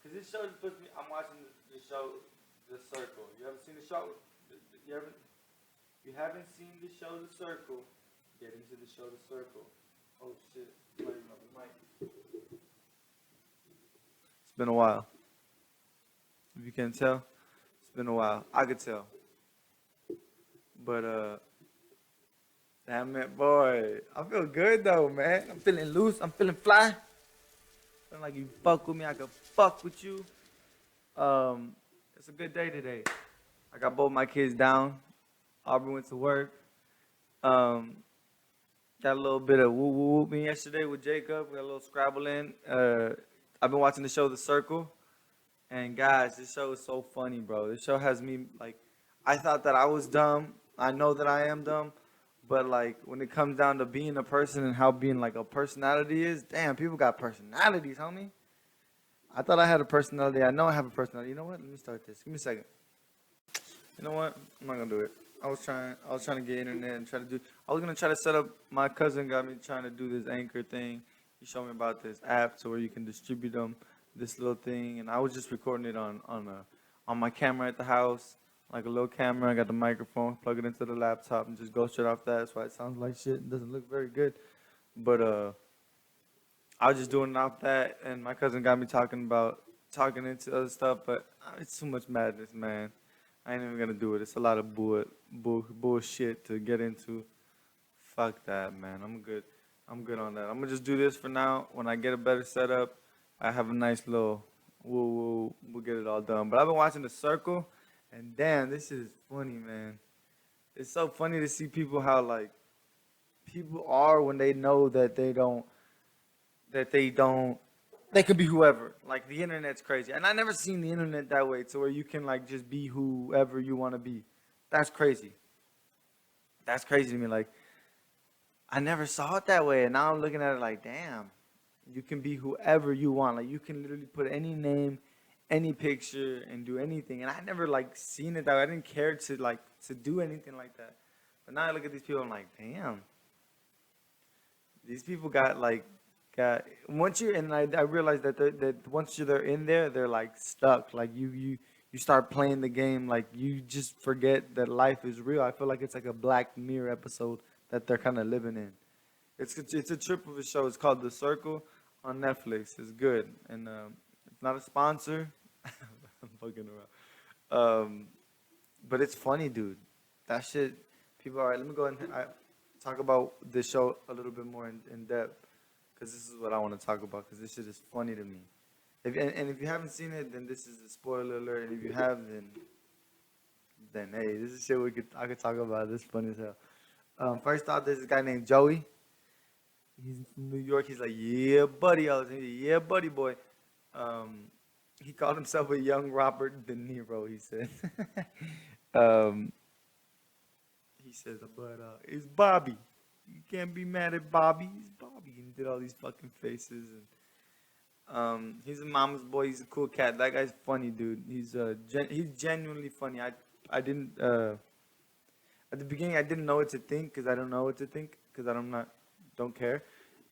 Cause this show just puts me. I'm watching the show, The Circle. You haven't seen the show? You haven't. You haven't seen the show, The Circle. Get into the show, The Circle. Oh shit! It's been a while. If you can't tell, it's been a while. I could tell. But damn it, boy. I feel good though, man. I'm feeling loose. I'm feeling fly. Feeling like you fuck with me, I can fuck with you. Um, it's a good day today. I got both my kids down. Aubrey went to work. Um, got a little bit of woo woo woo me yesterday with Jacob. We got a little scrabble in. I've been watching the show The Circle. And guys, this show is so funny, bro. This show has me like, I thought that I was dumb. I know that I am dumb, but like when it comes down to being a person and how being like a personality is, damn, people got personalities, homie. I thought I had a personality. I know I have a personality. You know what? Let me start this. Give me a second. You know what? I'm not gonna do it. I was trying to get internet and try to do. I was gonna try to set up. My cousin got me trying to do this anchor thing. He showed me about this app to where you can distribute them, this little thing, and I was just recording it on my camera at the house, like a little camera. I got the microphone, plug it into the laptop, and just go straight off that. That's why it sounds like shit. It doesn't look very good, but I was just doing it off that, and my cousin got me talking into other stuff, but it's too much madness, man. I ain't even gonna do it. It's a lot of bullshit to get into. Fuck that, man. I'm good. I'm good on that. I'm gonna just do this for now. When I get a better setup, I have a nice little. We'll get it all done. But I've been watching The Circle, and damn, this is funny, man. It's so funny to see people how like people are when they know that they can be whoever. Like the internet's crazy. And I never seen the internet that way to where you can like just be whoever you want to be. That's crazy. That's crazy to me. Like I never saw it that way. And now I'm looking at it like, damn, you can be whoever you want. Like you can literally put any name, any picture and do anything. And I never like seen it that way. I didn't care to do anything like that. But now I look at these people, I'm like, damn, these people got once you're and I realized that once they're in there, they're like stuck. Like you start playing the game, like you just forget that life is real. I feel like it's like a Black Mirror episode that they're kind of living in. It's a trip of a show. It's called The Circle on Netflix. It's good, and it's not a sponsor. I'm fucking around. But it's funny, dude. That shit. People. All right, let me go ahead and talk about this show a little bit more in depth, because this is what I want to talk about. Because this shit is funny to me. And if you haven't seen it, then this is a spoiler alert. And if you have, then hey, this is shit I could talk about. This is funny as hell. First off, there's this guy named Joey. He's from New York. He's like, yeah, buddy. I was like, yeah, buddy boy. Um, he called himself a young Robert De Niro. He said. um, he says, but it's Bobby. You can't be mad at Bobby. He's Bobby. And he did all these fucking faces. And he's a mama's boy. He's a cool cat. That guy's funny, dude. He's genuinely funny. I didn't at the beginning I didn't know what to think because I don't know what to think because don't care.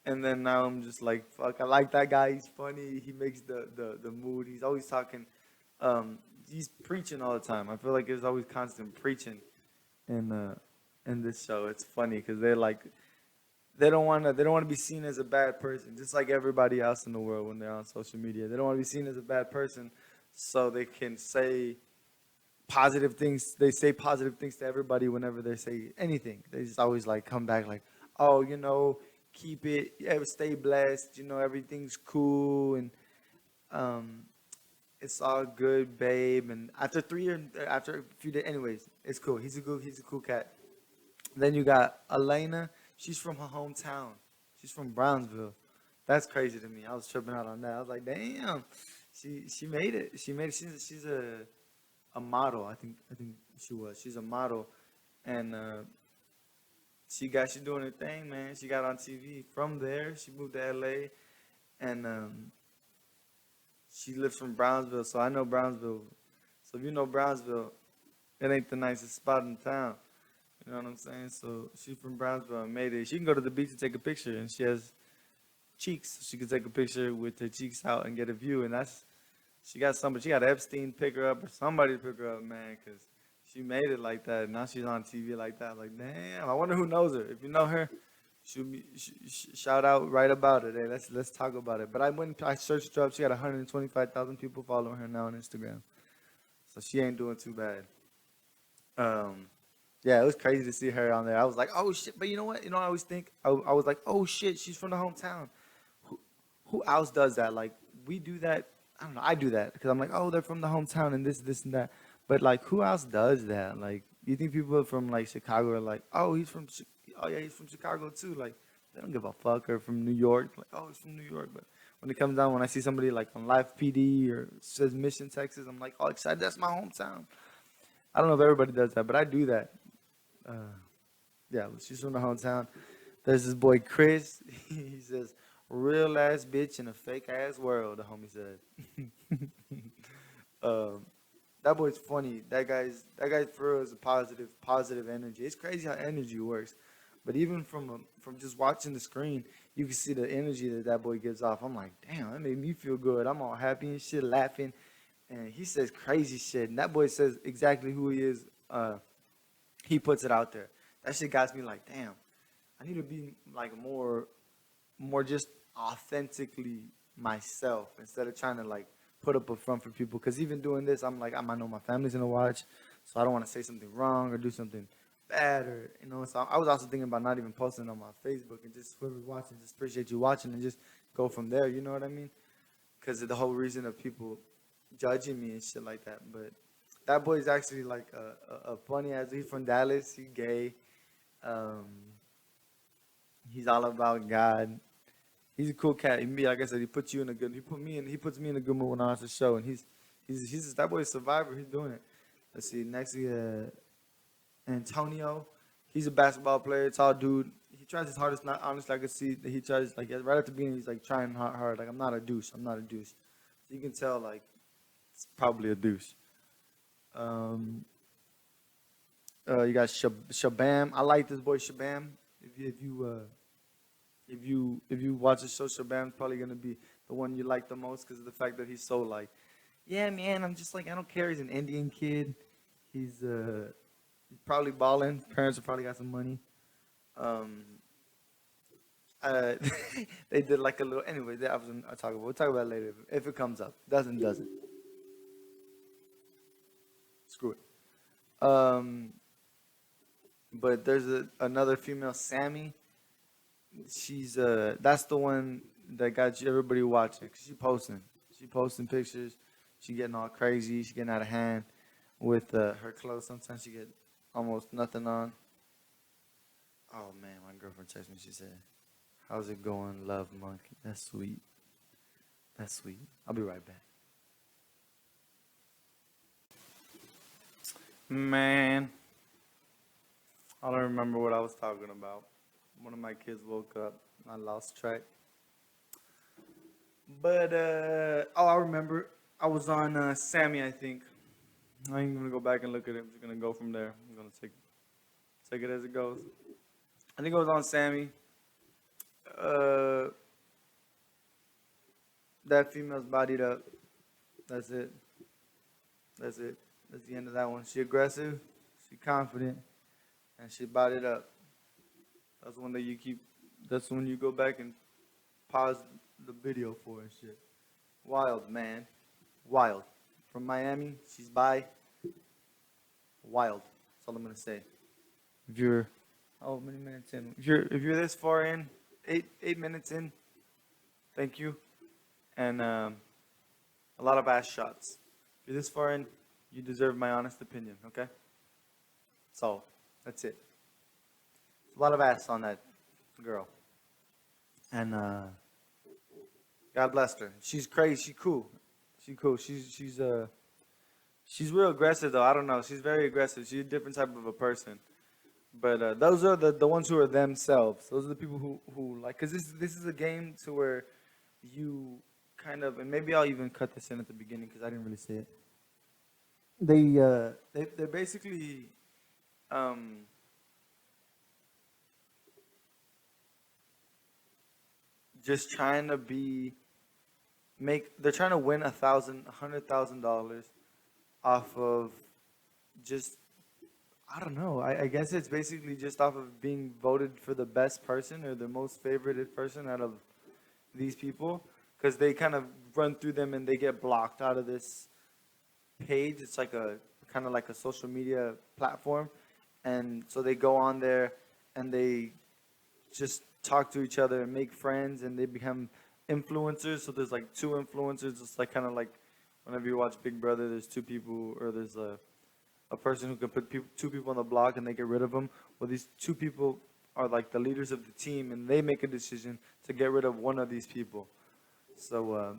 And then now I'm just like, fuck, I like that guy. He's funny. He makes the mood. He's always talking. He's preaching all the time. I feel like there's always constant preaching in this show. It's funny because they don't want to be seen as a bad person, just like everybody else in the world when they're on social media. They don't want to be seen as a bad person, so they can say positive things. They say positive things to everybody whenever they say anything. They just always like come back like, oh, keep it, yeah, stay blessed. Everything's cool and um, it's all good, babe. And after a few days, anyways, it's cool. He's a cool cat. Then you got Elena. She's from her hometown. She's from Brownsville. That's crazy to me. I was tripping out on that. I was like, damn, she made it. She made it. She's a model. I think she was. She's a model, and she's doing her thing, man. She got on TV from there. She moved to LA, and she lives from Brownsville. So I know Brownsville. So if you know Brownsville, it ain't the nicest spot in town. You know what I'm saying? So she's from Brownsville and made it. She can go to the beach and take a picture, and she has cheeks. So she can take a picture with her cheeks out and get a view, and She got somebody. She got Epstein pick her up or somebody to pick her up, man, because she made it like that. Now she's on TV like that. Like, damn. I wonder who knows her. If you know her, shoot me, shout out, write about it. Hey, let's talk about it. But I went, I searched her up. She got 125,000 people following her now on Instagram, so she ain't doing too bad. Um, yeah, it was crazy to see her on there. I was like, oh shit. But you know what? You know, I always think I was like, oh shit, she's from the hometown. Who, who else does that? Like we do that. I don't know. I do that because I'm like, oh, they're from the hometown and this and that. But like, who else does that? Like, you think people from like Chicago are like, oh, oh yeah, he's from Chicago too. Like, they don't give a fuck. Or from New York, like, oh, he's from New York. But when it comes down, when I see somebody like on Live PD or says Mission, Texas, I'm like, oh, excited. That's my hometown. I don't know if everybody does that, but I do that. Uh, yeah, she's from the hometown. There's this boy Chris. He says, "Real ass bitch in a fake ass world." The homie said. um, that boy's funny. That guy for real is a positive energy. It's crazy how energy works. But even from just watching the screen, you can see the energy that boy gives off. I'm like, damn, that made me feel good. I'm all happy and shit, laughing, and he says crazy shit. And that boy says exactly who he is. He puts it out there. That shit got me like, damn, I need to be like more just authentically myself instead of trying to like put up a front for people. Because even doing this, I'm like, I might know my family's gonna watch, so I don't want to say something wrong or do something bad or you know. So I was also thinking about not even posting on my Facebook and just whoever's watching, just appreciate you watching and just go from there. You know what I mean? Because of the whole reason of people judging me and shit like that. But that boy's actually like a funny ass. He's from Dallas. He gay. Um, he's all about God. He's a cool cat. He, like I said, he puts you in a good. He puts me in a good mood when I watch the show. And he's that boy's a survivor. He's doing it. Let's see. Next, Antonio. He's a basketball player. Tall dude. He tries his hardest. Not honestly, I can see that he tries like right at the beginning. He's like trying hard. Like I'm not a douche. I'm not a douche. So you can tell like it's probably a douche. Um, you got Shabam. I like this boy Shabam. If you watch the show, Shabam's probably gonna be the one you like the most because of the fact that he's so like, yeah, man. I'm just like I don't care. He's an Indian kid. He's probably balling. Parents have probably got some money. Um, uh, they did like a little. Anyway, that I was. I talk about. We'll talk about it later if it comes up. Doesn't. Screw it. But there's another female, Sammy. That's the one that got everybody watching. 'Cause she posting pictures. She getting all crazy. She getting out of hand with her clothes. Sometimes she get almost nothing on. Oh man, my girlfriend texted me. She said, "How's it going, love monkey?" That's sweet. That's sweet. I'll be right back. Man, I don't remember what I was talking about. One of my kids woke up. I lost track. But oh, I remember. I was on Sammy, I think. I ain't gonna go back and look at it. I'm just gonna go from there. I'm gonna take it as it goes. I think it was on Sammy. Uh, that female's bodied up. That's it. That's it. That's the end of that one. She aggressive. She confident, and she bodied up. That's one that you keep. That's when you go back and pause the video for and shit. Wild man, wild. From Miami, she's by. Wild. That's all I'm gonna say. If you're, how many minutes in? If you're this far in, 8 minutes in, thank you. And a lot of ass shots. If you're this far in, you deserve my honest opinion. Okay. So that's it. A lot of ass on that girl. And God bless her. She's crazy. She's cool. She's cool. She's real aggressive though. I don't know. She's very aggressive. She's a different type of a person. But those are the ones who are themselves. Those are the people who like. Cause this is a game to where you kind of and maybe I'll even cut this in at the beginning because I didn't really say it. They're basically um, just trying to be they're trying to win $100,000 off of just, I don't know. I guess it's basically just off of being voted for the best person or the most favorited person out of these people, because they kind of run through them and they get blocked out of this page. It's like a kind of like a social media platform, and so they go on there and they just talk to each other and make friends, and they become influencers. So there's like two influencers. It's like kind of like whenever you watch Big Brother, there's two people, or there's a person who can put two people on the block and they get rid of them. Well, these two people are like the leaders of the team, and they make a decision to get rid of one of these people. So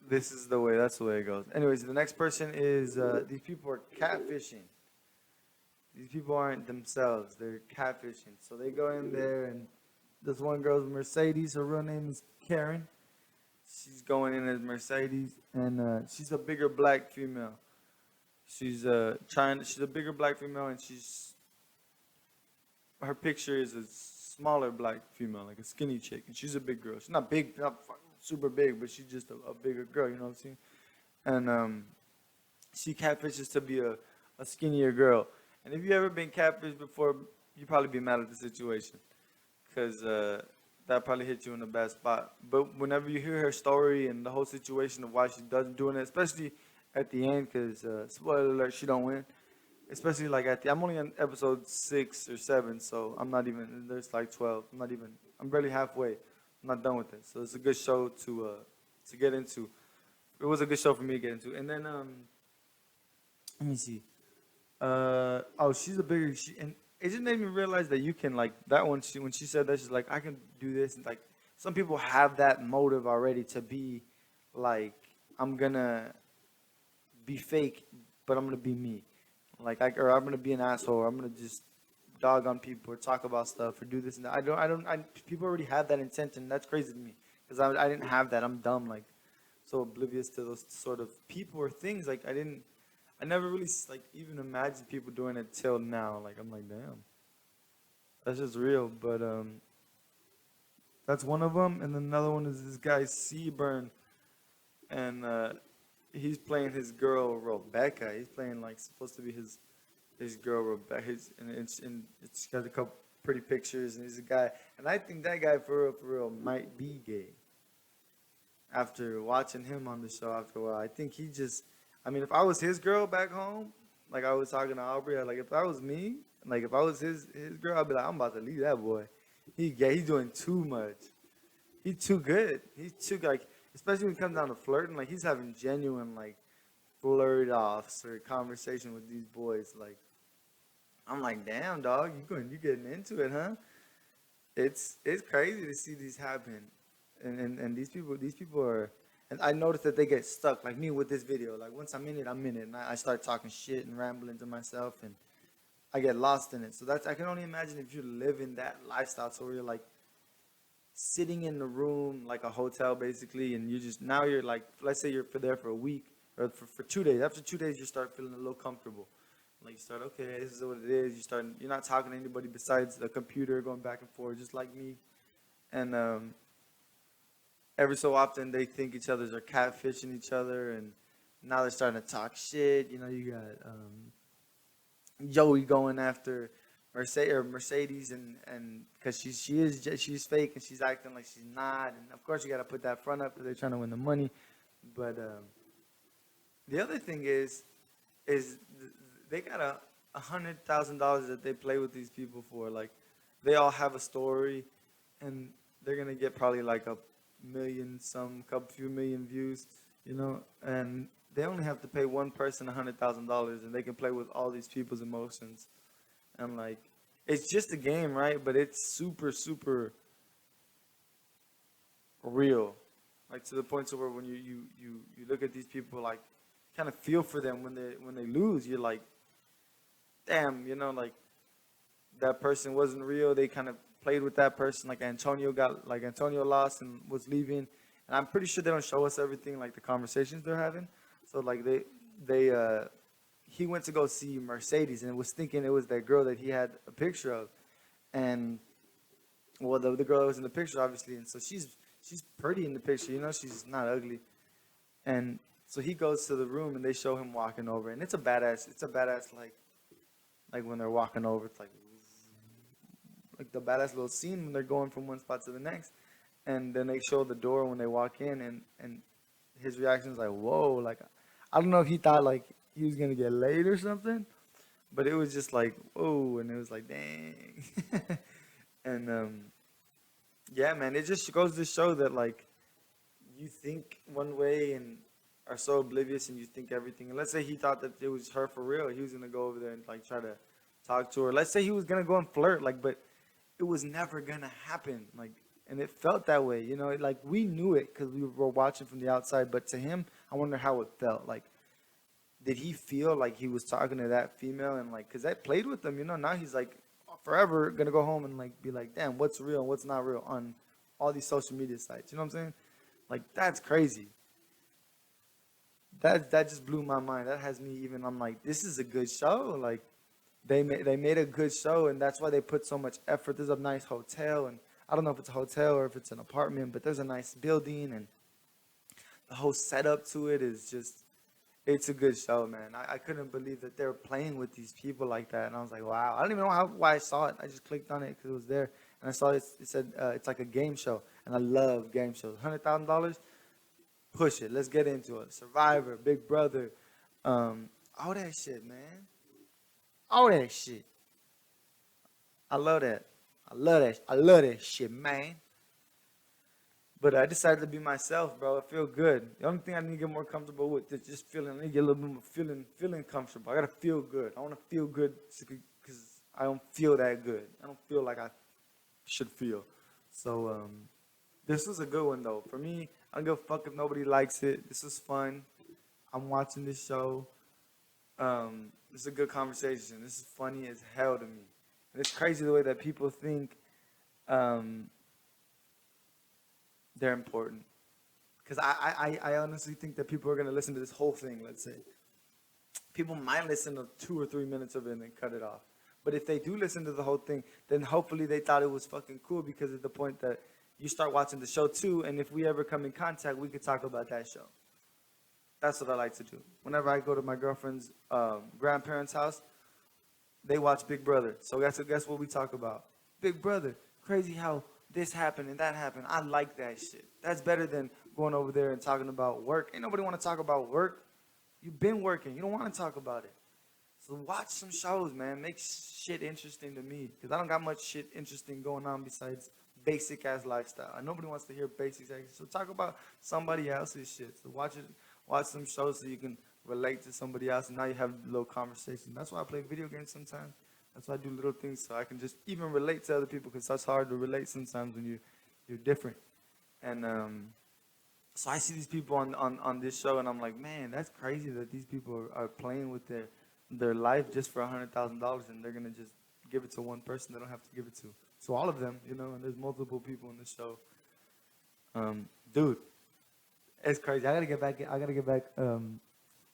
this is the way. That's the way it goes. Anyways, the next person is these people are catfishing. These people aren't themselves. They're catfishing. So they go in there, and this one girl's Mercedes. Her real name is Karen. She's going in as Mercedes, and she's a bigger black female. She's She's a bigger black female, and her picture is a smaller black female, like a skinny chick, and she's a big girl. She's not big, not super big, but she's just a bigger girl. You know what I'm saying? And she catfishes to be a skinnier girl. And if you ever been catfished before, you probably be mad at the situation, because that probably hit you in a bad spot. But whenever you hear her story and the whole situation of why she doesn't doing it, especially at the end, because spoiler alert, she don't win. Especially like I'm only on episode 6 or 7, so I'm not even. There's like 12. I'm not even. I'm barely halfway. I'm not done with it. So it's a good show to get into. It was a good show for me to get into. And then let me see. Oh, she's a bigger. And it just made me realize that you can like that one. When she said that, she's like, I can do this. And like some people have that motive already to be like, I'm gonna be fake, but I'm gonna be me. Or I'm gonna be an asshole. Or I'm gonna just dog on people or talk about stuff or do this and that. People already have that intent, and that's crazy to me because I didn't have that. I'm dumb, like so oblivious to those sort of people or things. Like I never really like even imagined people doing it till now. Like I'm like, damn, that's just real. But that's one of them, and then another one is this guy Seaburn, and he's playing his girl Rebecca. He's playing like supposed to be his girl Rebecca. It's got a couple pretty pictures, and he's a guy. And I think that guy for real might be gay. After watching him on the show after a while, I think he just. I mean, if I was his girl back home, like I was talking to Aubrey, like if that was me, like if I was his girl, I'd be like, I'm about to leave that boy. He gay. He's doing too much. He's too good. He's too like, especially when it comes down to flirting. Like he's having genuine like flirt offs or conversation with these boys. Like I'm like, damn dog, you getting into it, huh? It's crazy to see these happen, and these people are. And I noticed that they get stuck, like me with this video. Like once I'm in it, and I start talking shit and rambling to myself, and I get lost in it. So I can only imagine if you live in that lifestyle, so where you're like sitting in the room like a hotel basically, and now you're like, let's say you're there for a week or for 2 days. After 2 days you start feeling a little comfortable, like you start, okay, this is what it is. You're not talking to anybody besides the computer, going back and forth just like me. And every so often they think each other's are catfishing each other, and now they're starting to talk shit. You got Joey going after Mercedes, and because she's fake and she's acting like she's not, and of course you got to put that front up because they're trying to win the money. But the other thing is they got $100,000 that they play with these people for. Like they all have a story, and they're gonna get probably like a million, couple few million views, and they only have to pay one person $100,000, and they can play with all these people's emotions. And like, it's just a game, right? But it's super, super real. Like to the point to where when you look at these people, like, kind of feel for them when they lose. You're like, damn, like that person wasn't real. They kind of played with that person. Like Antonio lost and was leaving, and I'm pretty sure they don't show us everything, like the conversations they're having. So like he went to go see Mercedes and was thinking it was that girl that he had a picture of, and well, the girl that was in the picture obviously, and so she's pretty in the picture, you know, she's not ugly. And so he goes to the room and they show him walking over, and it's a badass like when they're walking over, it's like the badass little scene when they're going from one spot to the next, and then they show the door when they walk in, and his reaction is like, whoa, like I don't know if he thought like he was gonna get laid or something, but it was just like whoa, and it was like dang, and yeah, man, it just goes to show that like you think one way and are so oblivious and you think everything. And let's say he thought that it was her for real, he was gonna go over there and like try to talk to her. Let's say he was gonna go and flirt, like, but it was never gonna happen, like, and it felt that way, you know, like we knew it because we were watching from the outside. But to him, I wonder how it felt. Like, did he feel like he was talking to that female and like, because that played with him, you know? Now he's like forever gonna go home and like be like, damn, what's real and what's not real on all these social media sites. You know what I'm saying? Like that's crazy. That just blew my mind. That has me even. I'm like, this is a good show. Like they made a good show, and that's why they put so much effort. There's a nice hotel, and I don't know if it's a hotel or if it's an apartment, but there's a nice building, and the whole setup to it is just. It's a good show, man. I couldn't believe that they were playing with these people like that, and I was like, wow. I don't even know why I saw it. I just clicked on it because it was there, and I saw it. It said it's like a game show, and I love game shows. $100,000, push it. Let's get into it. Survivor, Big Brother, all that shit, man. All that shit. I love that. I love that. I love that shit, man. But I decided to be myself, bro. I feel good. The only thing I need to get more comfortable with is just feeling. I need to get a little bit more feeling comfortable. I gotta feel good. I want to feel good because I don't feel that good. I don't feel like I should feel. So this was a good one though. For me, I don't give a fuck if nobody likes it. This is fun. I'm watching this show. This is a good conversation. This is funny as hell to me. And it's crazy the way that people think um, they're important. Because I honestly think that people are going to listen to this whole thing, let's say. People might listen to 2 or 3 minutes of it and then cut it off. But if they do listen to the whole thing, then hopefully they thought it was fucking cool because of the point that you start watching the show too. And if we ever come in contact, we could talk about that show. That's what I like to do. Whenever I go to my girlfriend's grandparents' house, they watch Big Brother. So guess what we talk about? Big Brother. Crazy how this happened and that happened. I like that shit. That's better than going over there and talking about work. Ain't nobody want to talk about work. You've been working. You don't want to talk about it. So watch some shows, man. Make shit interesting to me. Because I don't got much shit interesting going on besides basic ass lifestyle. And nobody wants to hear basics. So talk about somebody else's shit. So watch some shows so you can relate to somebody else, and now you have a little conversation. That's why I play video games sometimes. That's why I do little things so I can just even relate to other people, because that's hard to relate sometimes when you're different. And so I see these people on this show, and I'm like, man, that's crazy that these people are playing with their life just for $100,000, and they're gonna just give it to one person. They don't have to give it to all of them, you know. And there's multiple people in this show. Dude, it's crazy. I gotta get back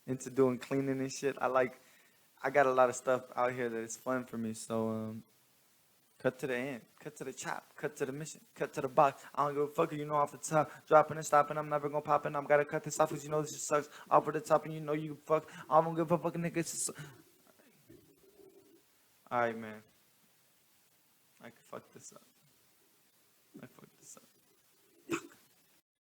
into doing cleaning and shit. I got a lot of stuff out here that is fun for me. So cut to the end, cut to the chop, cut to the mission, cut to the box. I don't give a fuck if you know off the top, dropping and stopping. I'm never gonna pop in. I'm gotta cut this off because you know this just sucks. Off of the top and you know you fuck. I don't give a fucking nigga. All right, man. I can fuck this up.